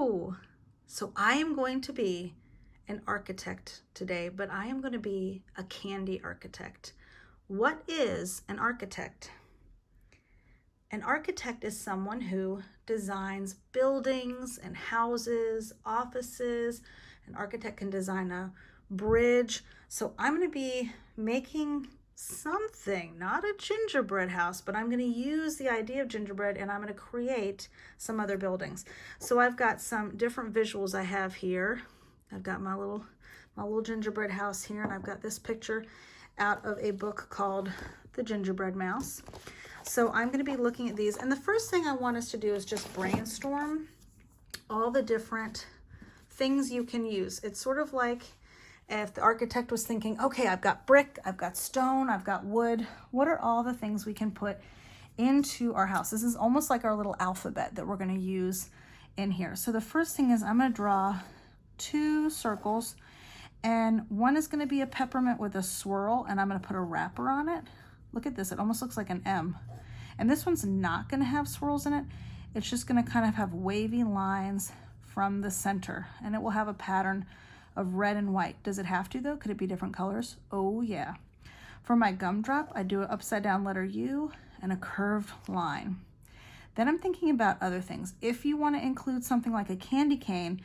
Hello. So I am going to be an architect today, but I am going to be a candy architect. What is an architect? An architect is someone who designs buildings and houses, offices. An architect can design a bridge. So I'm going to be making something, not a gingerbread house, but I'm going to use the idea of gingerbread and I'm going to create some other buildings. So I've got some different visuals I have here. I've got my little gingerbread house here, and I've got this picture out of a book called The Gingerbread Mouse. So I'm going to be looking at these, and the first thing I want us to do is just brainstorm all the different things you can use. It's sort of like if the architect was thinking, okay, I've got brick, I've got stone, I've got wood. What are all the things we can put into our house? This is almost like our little alphabet that we're going to use in here. So the first thing is I'm going to draw 2 circles, and one is going to be a peppermint with a swirl, and I'm going to put a wrapper on it. Look at this, it almost looks like an M. And this one's not going to have swirls in it. It's just going to kind of have wavy lines from the center, and it will have a pattern of red and white. Does it have to though? Could it be different colors? Oh yeah. For my gumdrop, I do an upside down letter U and a curved line. Then I'm thinking about other things. If you want to include something like a candy cane,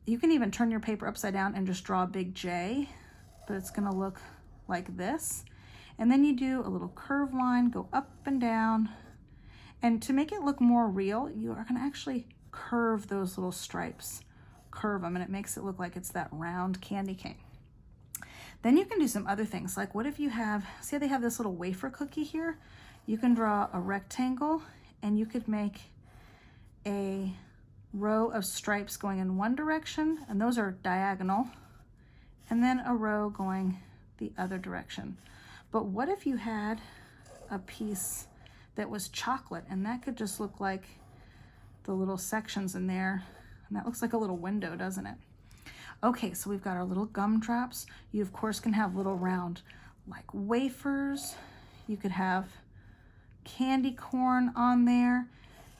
you can even turn your paper upside down and just draw a big J, but it's going to look like this. And then you do a little curved line, go up and down. And to make it look more real, you are going to actually curve those little stripes. Curve them, and it makes it look like it's that round candy cane. Then you can do some other things, like what if you have, see how they have this little wafer cookie here? You can draw a rectangle, and you could make a row of stripes going in one direction, and those are diagonal, and then a row going the other direction. But what if you had a piece that was chocolate, and that could just look like the little sections in there, and that looks like a little window, doesn't it? Okay, so we've got our little gumdrops. You of course can have little round like wafers. You could have candy corn on there.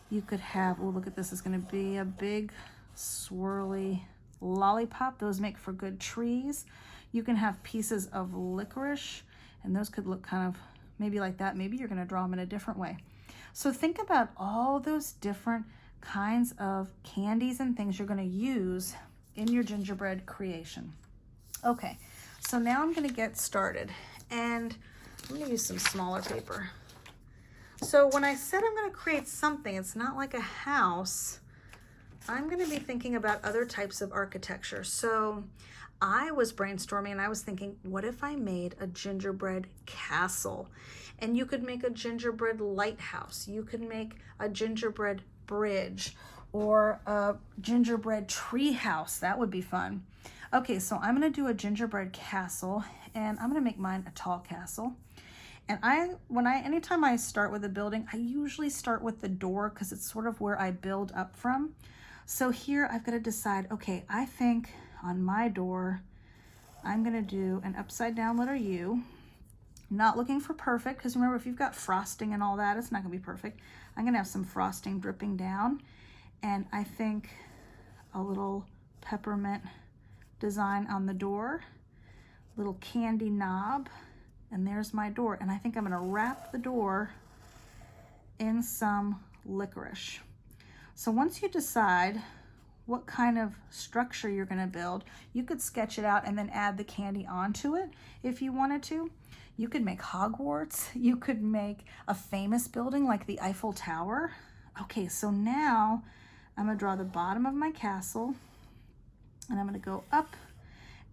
You could have, oh look at this, is going to be a big swirly lollipop. Those make for good trees. You can have pieces of licorice, and those could look kind of maybe like that. Maybe you're going to draw them in a different way. So think about all those different kinds of candies and things you're going to use in your gingerbread creation. Okay, so now I'm going to get started, and I'm going to use some smaller paper. So when I said I'm going to create something, it's not like a house. I'm going to be thinking about other types of architecture. So I was brainstorming and I was thinking, what if I made a gingerbread castle? And you could make a gingerbread lighthouse. You could make a gingerbread bridge or a gingerbread tree house. That would be fun. Okay, so I'm going to do a gingerbread castle, and I'm going to make mine a tall castle. And anytime I start with a building, I usually start with the door because it's sort of where I build up from. So here I've got to decide, okay, I think on my door, I'm going to do an upside down letter U. Not looking for perfect, because remember, if you've got frosting and all that, it's not going to be perfect. I'm going to have some frosting dripping down, and I think a little peppermint design on the door, little candy knob, and there's my door. And I think I'm going to wrap the door in some licorice. So once you decide what kind of structure you're going to build, you could sketch it out and then add the candy onto it if you wanted to. You could make Hogwarts. You could make a famous building like the Eiffel Tower. Okay, so now I'm going to draw the bottom of my castle, and I'm going to go up,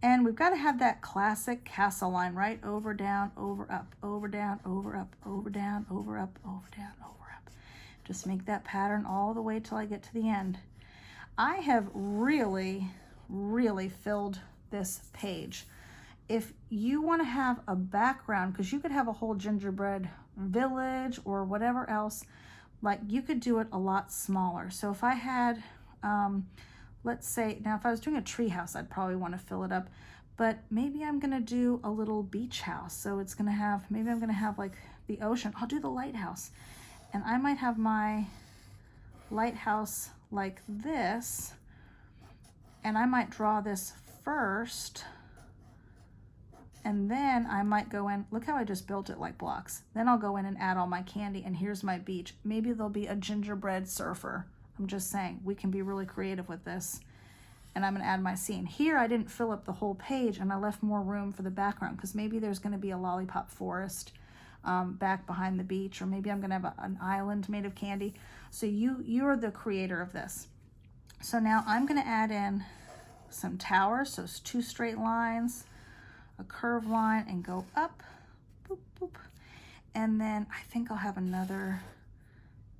and we've got to have that classic castle line, right? Over, down, over, up, over, down, over, up, over, down, over, up, over, down, over, up. Just make that pattern all the way till I get to the end. I have really, really filled this page. If you want to have a background, because you could have a whole gingerbread village or whatever else, like you could do it a lot smaller. So if I had, let's say, now if I was doing a tree house, I'd probably want to fill it up, but maybe I'm going to do a little beach house. So it's going to have, maybe I'm going to have like the ocean. I'll do the lighthouse, and I might have my lighthouse like this, And I might draw this first, and then I might go in, look how I just built it like blocks. Then I'll go in and add all my candy, and here's my beach. Maybe there'll be a gingerbread surfer. I'm just saying, we can be really creative with this. And I'm gonna add my scene. Here, I didn't fill up the whole page, and I left more room for the background, because maybe there's gonna be a lollipop forest back behind the beach, or maybe I'm gonna have an island made of candy. So you're the creator of this. So now I'm gonna add in some towers, so it's 2 straight lines, a curved line, and go up, boop, boop. And then I think I'll have another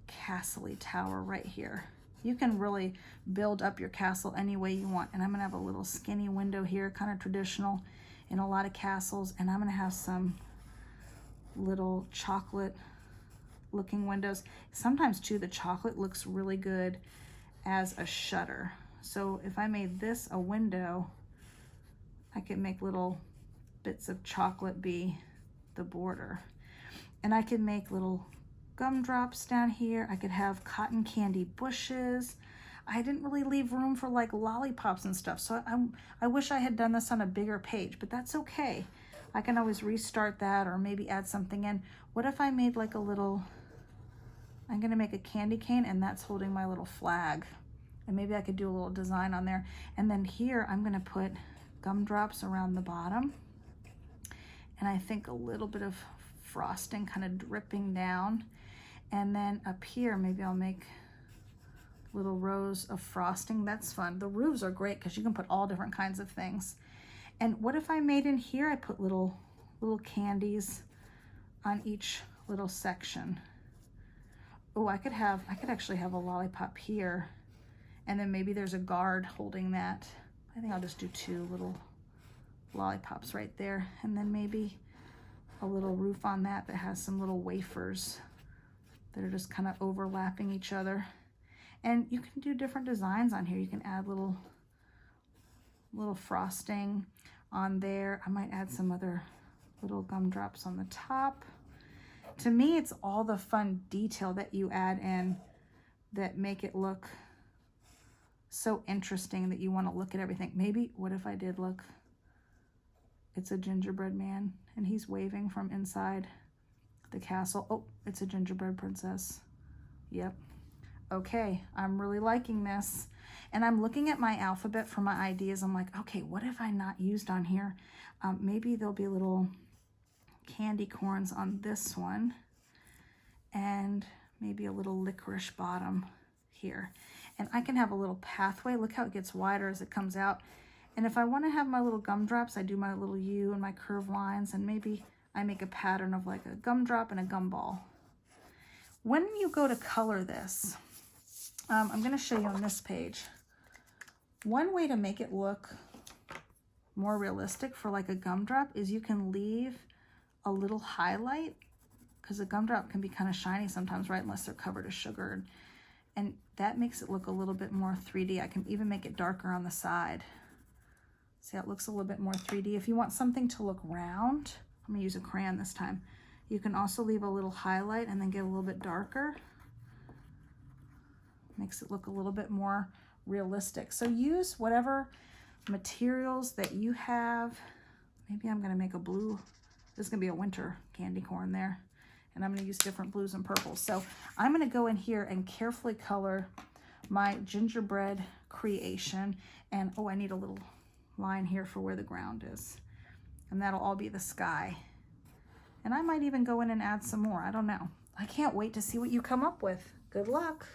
castle-y tower right here. You can really build up your castle any way you want. And I'm gonna have a little skinny window here, kind of traditional in a lot of castles. And I'm gonna have some little chocolate looking windows. Sometimes too, the chocolate looks really good as a shutter. So if I made this a window, I could make little bits of chocolate be the border. And I could make little gumdrops down here. I could have cotton candy bushes. I didn't really leave room for like lollipops and stuff. So I wish I had done this on a bigger page, but that's okay. I can always restart that or maybe add something in. What if I made like a little, I'm gonna make a candy cane and that's holding my little flag. And maybe I could do a little design on there. And then here I'm gonna put gumdrops around the bottom. And I think a little bit of frosting kind of dripping down. And then up here, maybe I'll make little rows of frosting. That's fun. The roofs are great because you can put all different kinds of things. And what if I made in here, I put little candies on each little section. Oh, I could actually have a lollipop here. And then maybe there's a guard holding that. I think I'll just do 2 little lollipops right there. And then maybe a little roof on that has some little wafers that are just kind of overlapping each other. And you can do different designs on here. You can add little frosting on there. I might add some other little gumdrops on the top. To me, it's all the fun detail that you add in that make it look so interesting that you want to look at everything. Maybe, what if I did look, it's a gingerbread man and he's waving from inside the castle. Oh, it's a gingerbread princess. Yep. Okay, I'm really liking this. And I'm looking at my alphabet for my ideas. I'm like, okay, what have I not used on here? Maybe there'll be little candy corns on this one. And maybe a little licorice bottom here. And I can have a little pathway. Look how it gets wider as it comes out. And if I want to have my little gumdrops, I do my little U and my curved lines, and maybe I make a pattern of like a gumdrop and a gumball. When you go to color this, I'm going to show you on this page. One way to make it look more realistic for like a gumdrop is you can leave a little highlight, because a gumdrop can be kind of shiny sometimes, right? Unless they're covered in sugar. And that makes it look a little bit more 3D. I can even make it darker on the side. See how it looks a little bit more 3D. If you want something to look round, I'm gonna use a crayon this time. You can also leave a little highlight and then get a little bit darker. Makes it look a little bit more realistic. So use whatever materials that you have. Maybe I'm gonna make a blue. This is gonna be a winter candy corn there. And I'm gonna use different blues and purples. So I'm gonna go in here and carefully color my gingerbread creation. And oh, I need a little line here for where the ground is. And that'll all be the sky. And I might even go in and add some more. I don't know. I can't wait to see what you come up with. Good luck.